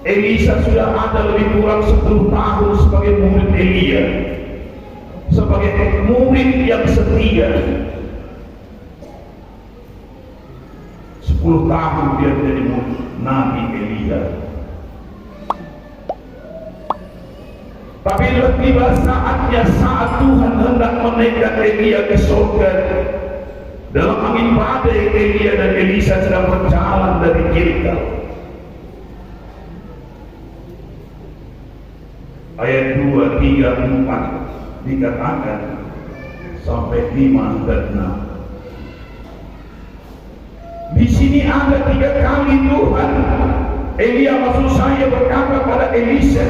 Elisa sudah ada lebih kurang 10 tahun sebagai murid Elia, sebagai murid yang setia. 10 tahun dia menjadi murid Nabi Elia. Tapi tiba saatnya, saat Tuhan hendak menaikkan Elia ke surga. Dalam angin badai, Elia dan Elisa sedang berjalan dari Gilgal. Ayat 2, 3, 4 dikatakan sampai 5 dan 6. Di sini ada 3 kali Tuhan Elia, maksud saya, berkata pada Elisa,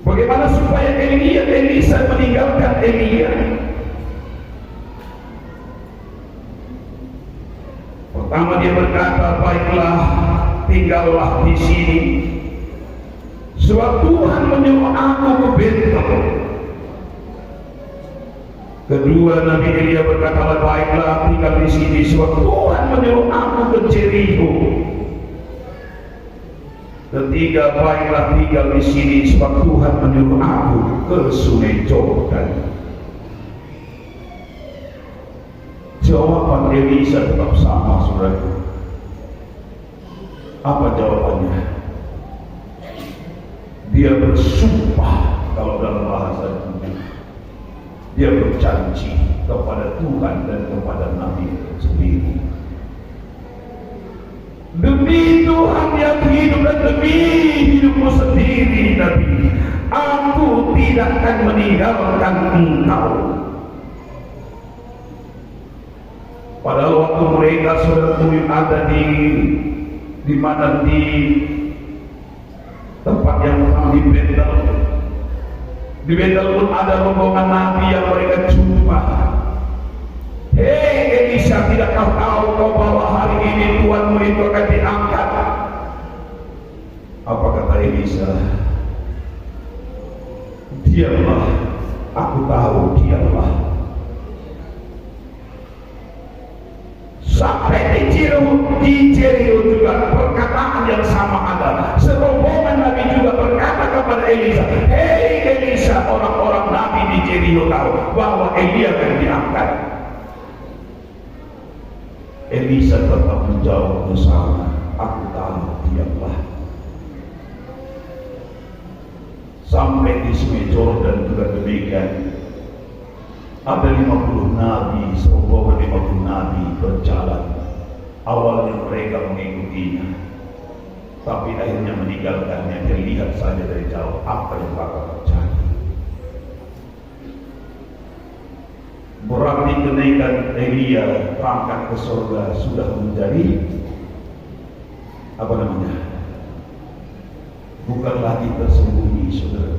bagaimana supaya Elisa meninggalkan Elia. Pertama dia berkata, baiklah, tinggallah di sini, sebab Tuhan menyuruh aku ke Betel. Kedua, Nabi Elia berkata, baiklah, tinggal di sini, sebab Tuhan menyuruh aku ke Jericho. Ketiga, baiklah, tinggal di sini, sebab Tuhan menyuruh aku ke Sungai Jordan. Jawaban Elisa tetap sama, saudara. Apa jawabannya? Dia bersumpah, kalau dalam bahasa dunia, dia berjanji kepada Tuhan dan kepada Nabi sendiri. Demi Tuhan yang hidup dan demi hidupmu sendiri, Nabi, aku tidak akan meninggalkan engkau. Padahal waktu mereka sudah ada di mana, di tempat yang pertama di Betel. Di Betel pun ada rombongan Nabi yang mereka jumpa. Hei Elisa, tidak kau tahu kau bahwa hari ini Tuhanmu itu akan diangkat? Apa kata Elisa? Diamlah, aku tahu, diamlah. Sampai di Jericho juga perkataan yang sama ada. Serombongan Nabi juga berkata kepada Elisa, hei Elisa, orang-orang Nabi di Jericho tahu bahwa Elia akan diangkat. Elisa tetap menjawab bersama, aku tahu, diamlah. Sampai di Sungai Jordan juga demikian. Ada 50 nabi, serombongan 50 nabi berjalan. Awalnya mereka mengikutinya, tapi akhirnya meninggalkannya. Dia lihat saja dari jauh apa yang bakal terjadi. Berarti kenaikan Elia berangkat ke surga sudah menjadi apa namanya? Bukan lagi tersembunyi, saudara.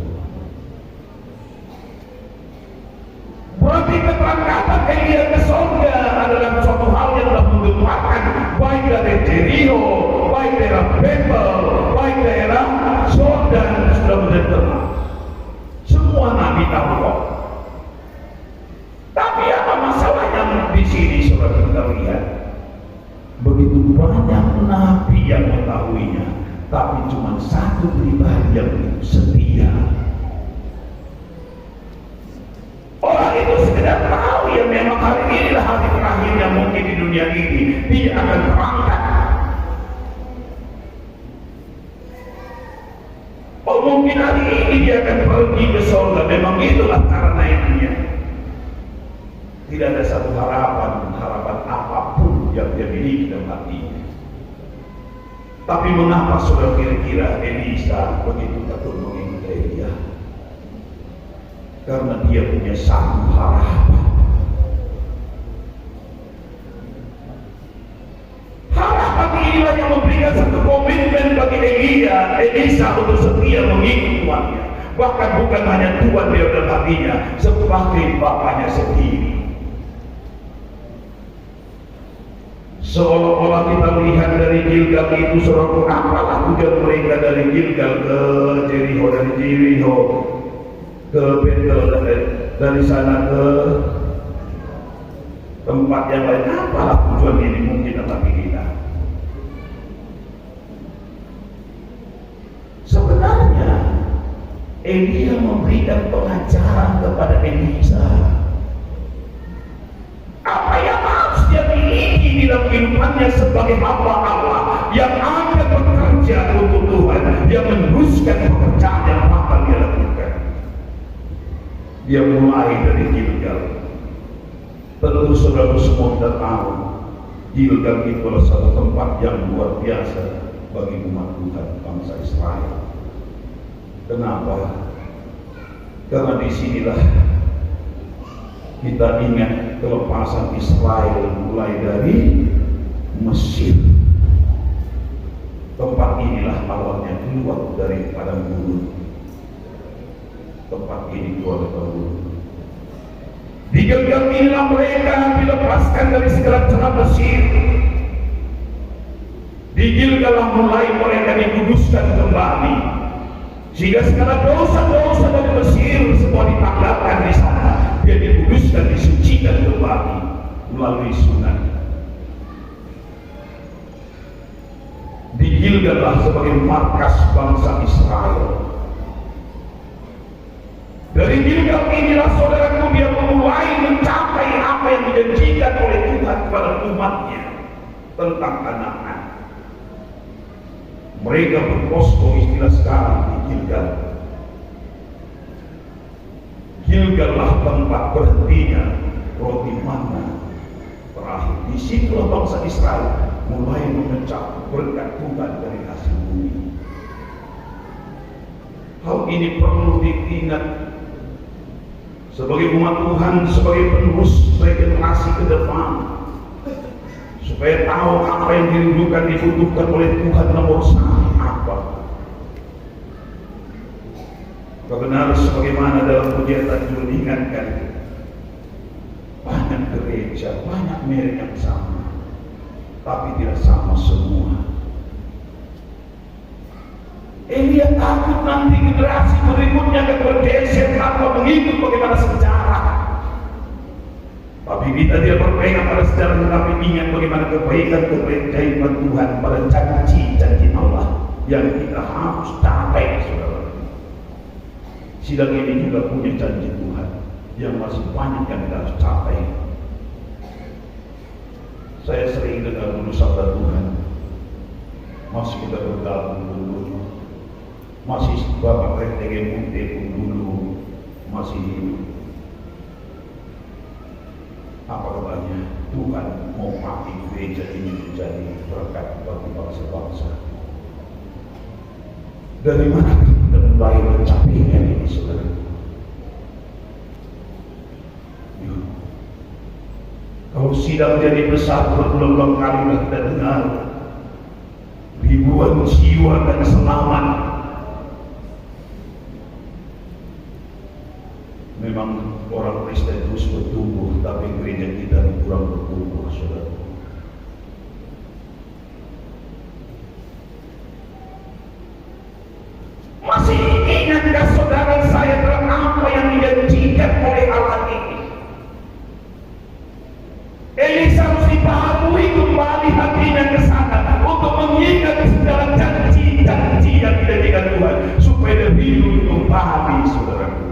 Berarti keberangkatan Elia ke surga adalah suatu hal yang telah menggetarkan baik dari Jericho, baik daerah Betel, baik daerah Jordan sudah menjadi tenang. Semua nabi tahu kok. Tapi apa masalahnya di sini, saudara, kita lihat begitu banyak nabi yang mengetahuinya, tapi cuma satu pribadi yang setia. Orang itu sekedar tahu ya memang hari inilah hari terakhirnya mungkin di dunia ini, dia akan berangkat. Oh, mungkin hari ini dia akan pergi ke surga, memang itulah cara naiknya. Tidak ada satu harapan apapun yang dia miliki dalam hatinya. Tapi mengapa saudara kira-kira Elisa begitu takut mengikuti Elia? Karena dia punya satu harapan. Harapan inilah yang memberikan satu komitmen bagi Elisa untuk setia mengikut tuannya. Bahkan bukan hanya Tuhan dia dalam hatinya, sebagai bapaknya sendiri. Seolah-olah kita lihat dari Gilgal itu, saudara, apalah tujuan mereka dari Gilgal ke Jericho, dari Jericho ke Betel, dari sana ke tempat yang lain. Apalah tujuan ini mungkin tetapi kita. Elia memberikan pengajaran kepada Elisa. Apa yang harus dia miliki di dalam kehidupannya sebagai hamba Allah yang akan bekerja untuk Tuhan, yang meneruskan pekerjaan yang akan dia lakukan. Dia mulai dari Gilgal. Tentu saudara semua sudah tahu, Gilgal itu adalah satu tempat yang luar biasa bagi umat Tuhan bangsa Israel. Kenapa? Karena disinilah kita ingat kelepasan Israel mulai dari Mesir. Tempat inilah awalnya keluar dari padang gurun. Tempat ini keluar dari padang gurun. Di Gilgal inilah mereka dilepaskan dari segala cara Mesir. Di Gilgal mulai mereka dikuduskan kembali. Sehingga segala dosa-dosa dari Mesir semua ditanggalkan di sana. Dia dikuduskan, disucikan kembali melalui sunat. Di Gilgal sebagai markas bangsa Israel. Dari Gilgal inilah saudaraku dia mulai mencapai apa yang dijanjikan oleh Tuhan kepada umatnya tentang anak-anak. Mereka berposko istilah sekarang di Gilgal. Gilgal lah tempat berhentinya roti manna terakhir. Di situlah bangsa Israel mulai memecah berkat Tuhan dari hasil bumi. Hal ini perlu diingat sebagai umat Tuhan, sebagai penerus regenerasi ke depan, supaya tahu apa yang dirindukan, dibutuhkan oleh Tuhan nomor satu apa. Benar sebagaimana dalam pujian tajul diingatkan, banyak gereja, banyak merek yang sama, tapi tidak sama semua. Elia takut nanti generasi berikutnya akan bergeser tanpa mengikut bagaimana sejarah. Tapi kita tidak berpegang pada sejarah, tetapi ingat bagaimana kebaikan Tuhan pada janji-janji Allah yang kita harus capai, saudara. Sidang ini juga punya janji Tuhan yang masih banyak yang kita harus capai. Saya sering dengar dulu sabda Tuhan, masih kita bergabung dulu, masih Bapak Rektor Munte pun dulu masih hidup. Apa katanya? Tuhan mau pakai gereja ini menjadi berkat bagi bangsa-bangsa. Dari mana kita mulai mencapainya ini, saudara? Kalau sidang jadi besar berulang-ulang kali kita dengar ribuan jiwa dan selamat. Memang orang Kristen terus bertumbuh, tapi gereja kita kurang bertumbuh, saudara. Masih ingatkah saudara saya dalam apa yang dijanjikan oleh Allah ini? Elisa harus dibaharui kembali hatinya ke sana untuk mengingat segala janji-janji yang dijanjikan Tuhan, supaya dia hidup kembali, saudaraku.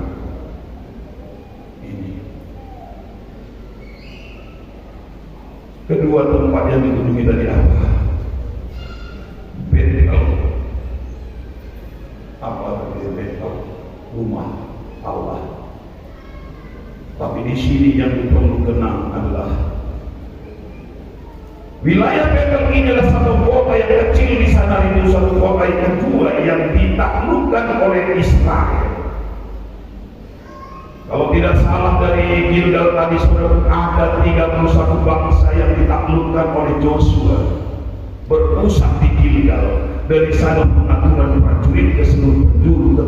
Kedua tempat yang dikunjungi tadi apa? Betel. Apa arti Betel? Rumah Allah. Tapi di sini yang perlu kenang adalah wilayah Betel ini adalah satu kota yang kecil di sana, itu satu kota yang kedua yang ditaklukkan oleh Israel. Kalau tidak salah dari Gilgal tadi sudah ada 31 bangsa yang ditaklukkan oleh Joshua, berpusat di Gilgal. Dari sana pengaturan prajurit ke seluruh penjuru ke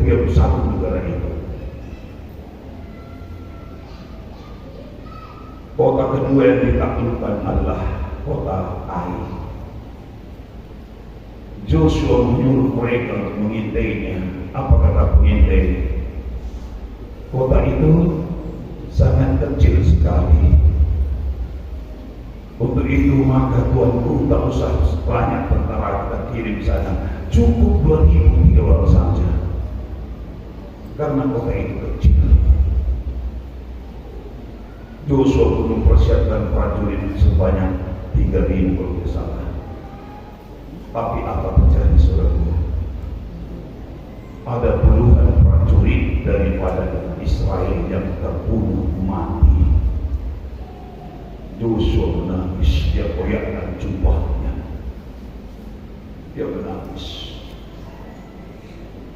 31 negara itu. Kota kedua yang ditaklukkan adalah kota Ai. Joshua menyuruh mereka mengintainya. Apa kata pengintai? Kota itu sangat kecil sekali. Untuk itu maka Tuanku tak usah banyak tentara kita kirim sana, cukup 2.000 orang saja. karena kota itu kecil. Joshua pun mempersiapkan prajurit sebanyak 3.000 kalau tidak salah. Tapi apa terjadi saudara? Ada puluhan prajurit daripada Israel yang terbunuh mati. Joshua menangis, dia koyakkan jubahnya, dia menangis.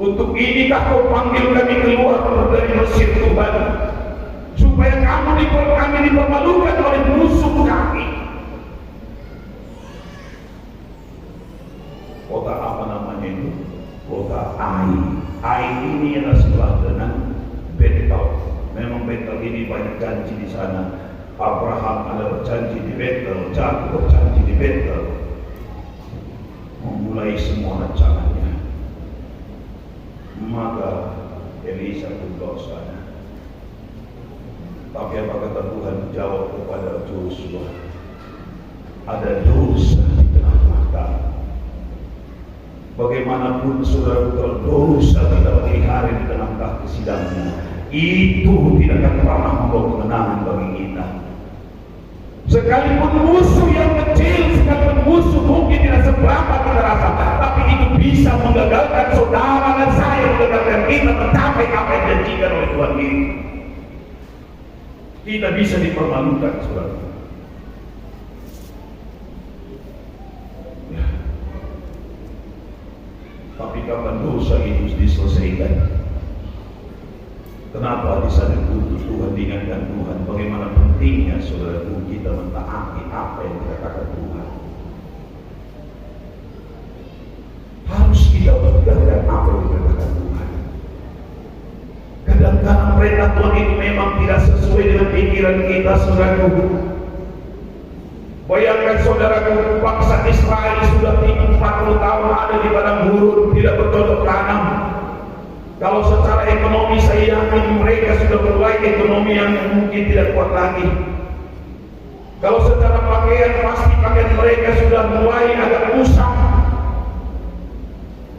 Untuk inikah kau panggil kami keluar dari Mesir Tuhan, supaya kami dipermalukan oleh musuh kami? Kota apa namanya itu? Kota Ai. Ai ini adalah sebelah dengan Betel. Memang Betel ini banyak janji di sana. Abraham ada berjanji di Betel, Yakub berjanji di Betel. Memulai semua rencananya. Maka Elisa pun ke sana. Tapi apa kata Tuhan jawab kepada Joshua? Ada dosa di tengah-tengah kamu. Bagaimanapun saudara, kalau dosa tidak dipelihara di tengah-tengah kesidangnya, itu tidak akan pernah membawa kemenangan bagi kita. Sekalipun musuh yang kecil, sekalipun musuh mungkin tidak seberapa kita rasa, tapi itu bisa menggagalkan saudara dan saya, menggagalkan kita mencapai apa yang dijanjikan oleh Tuhan kita. Kita bisa dipermalukan, saudara. Ya. Tapi kapan dosa itu diselesaikan? Kenapa di sana butuh Tuhan, diingatkan Tuhan? Bagaimana pentingnya saudara kita mentaati apa yang dikatakan Tuhan. Harus kita mengerjakan apa yang dikatakan Tuhan. Kadang-kadang perintah Tuhan itu memang tidak sesuai dengan pikiran kita, saudara. Bayangkan saudaraku, bangsa Israel sudah 40 tahun ada di padang gurun, tidak bercocok tanam. Kalau secara ekonomi saya yakin mereka sudah mulai ekonomi yang mungkin tidak kuat lagi. Kalau secara pakaian pasti pakaian mereka sudah mulai agak rusak.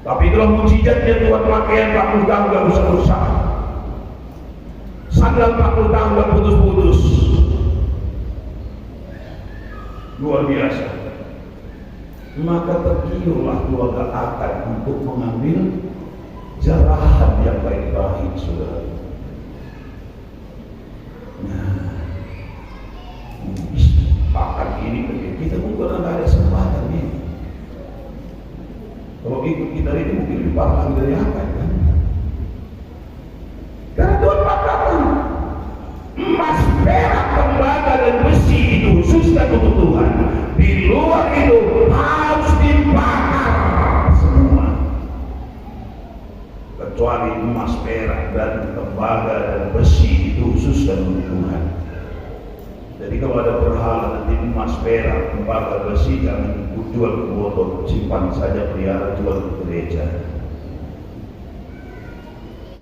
Tapi itulah mujizatnya Tuhan, pakaian 40 tahun gak rusak-rusak. Sandal 40 tahun gak putus-putus. Luar biasa. Maka tergiurlah keluarga Akad untuk mengambil jarahan yang baik-baik, saudara. Nah, Akad ini kita mungkin ada kesempatan ini. Kalau ikut kita ini mungkin lebih parah dari Akad, kan? Karena Tuhan katakan emas, perak, tembaga dan besi itu khususkan untuk Tuhan. Di luar itu harus dibakar semua. Kecuali emas, perak, dan tembaga dan besi itu khususkan untuk Tuhan. Jadi kalau ada berhala nanti emas, perak, tembaga, besi, jangan jual ke bodoh, simpan saja, pelihara, jual ke gereja.